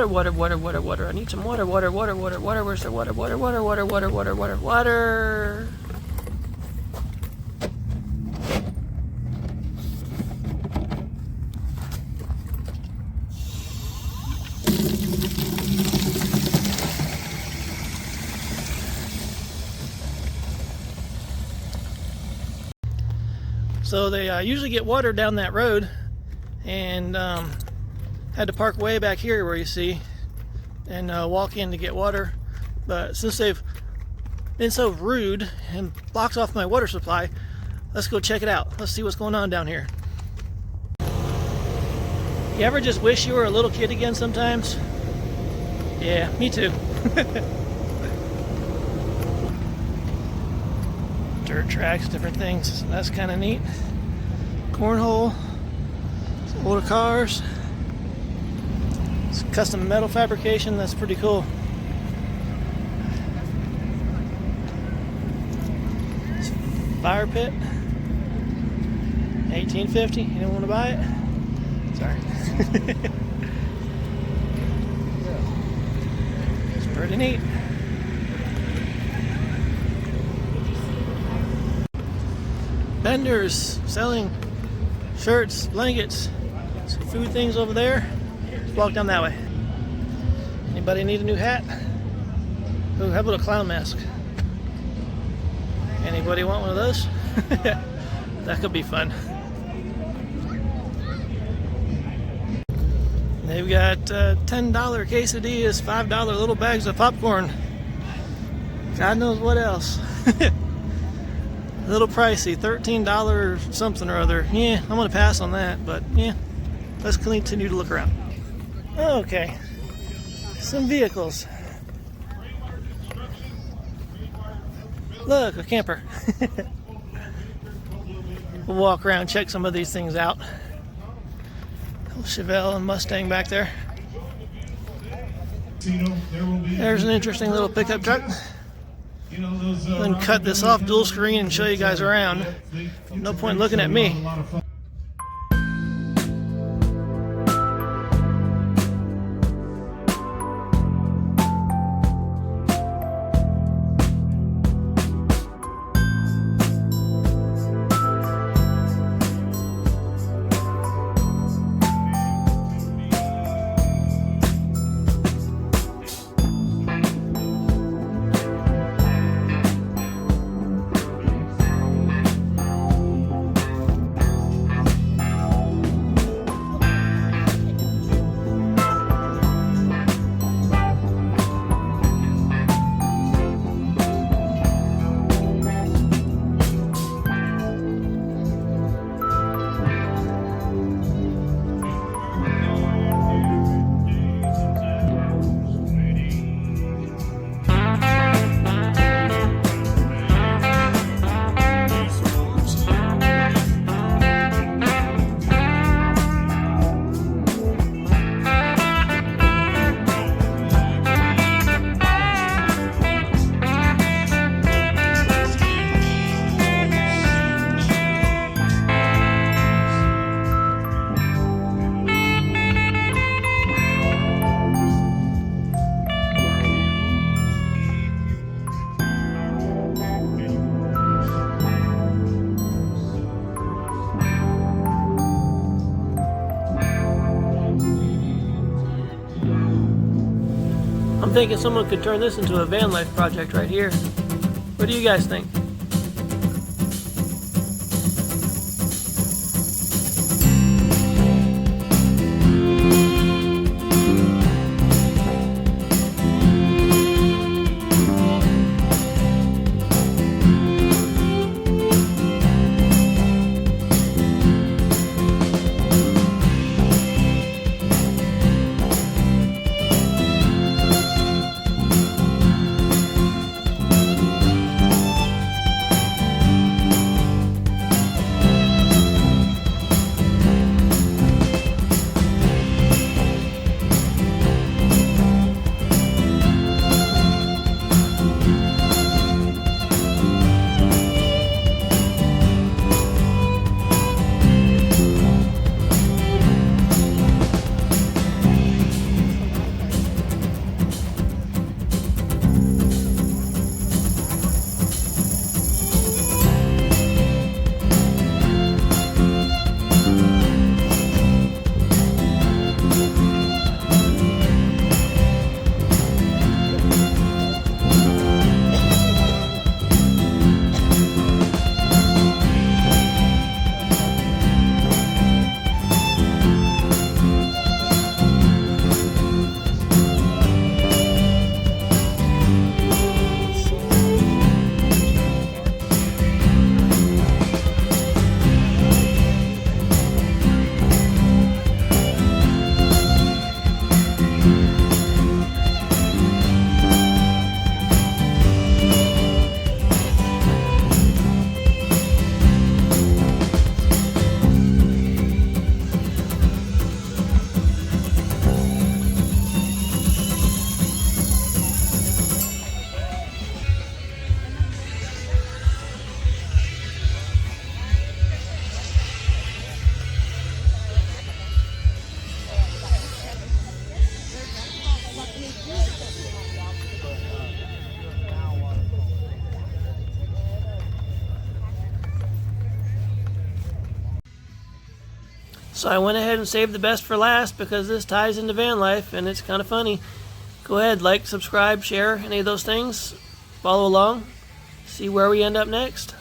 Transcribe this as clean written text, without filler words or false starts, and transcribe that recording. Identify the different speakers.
Speaker 1: water, water, water, water, water. I need some water, water, water, water, water. Where's the water, water, water, water, water, water, water, water? So they usually get water down that road, and had to park way back here where you see and walk in to get water. But since they've been so rude and blocks off my water supply, let's go check it out. Let's see what's going on down here. You ever just wish you were a little kid again sometimes? Yeah, me too. Dirt tracks, different things. That's kind of neat. Cornhole, some older cars. It's custom metal fabrication. That's pretty cool. It's fire pit. 1850. You don't want to buy it? Sorry. It's pretty neat. Vendors selling shirts, blankets, some food things over there. Let's walk down that way. Anybody need a new hat? Ooh, how about a clown mask? Anybody want one of those? That could be fun. They've got $10 quesadillas, $5 little bags of popcorn. God knows what else. A little pricey, $13 something or other. Yeah, I'm gonna pass on that, but yeah, let's continue to look around. Okay, some vehicles. Look, a camper. We'll walk around, check some of these things out. Little Chevelle and Mustang back there. There's an interesting little pickup truck. Then cut this off dual screen and show you guys around. No point looking at me. I'm thinking someone could turn this into a van life project right here. What do you guys think? So I went ahead and saved the best for last because this ties into van life and it's kind of funny. Go ahead, like, subscribe, share, any of those things. Follow along. See where we end up next.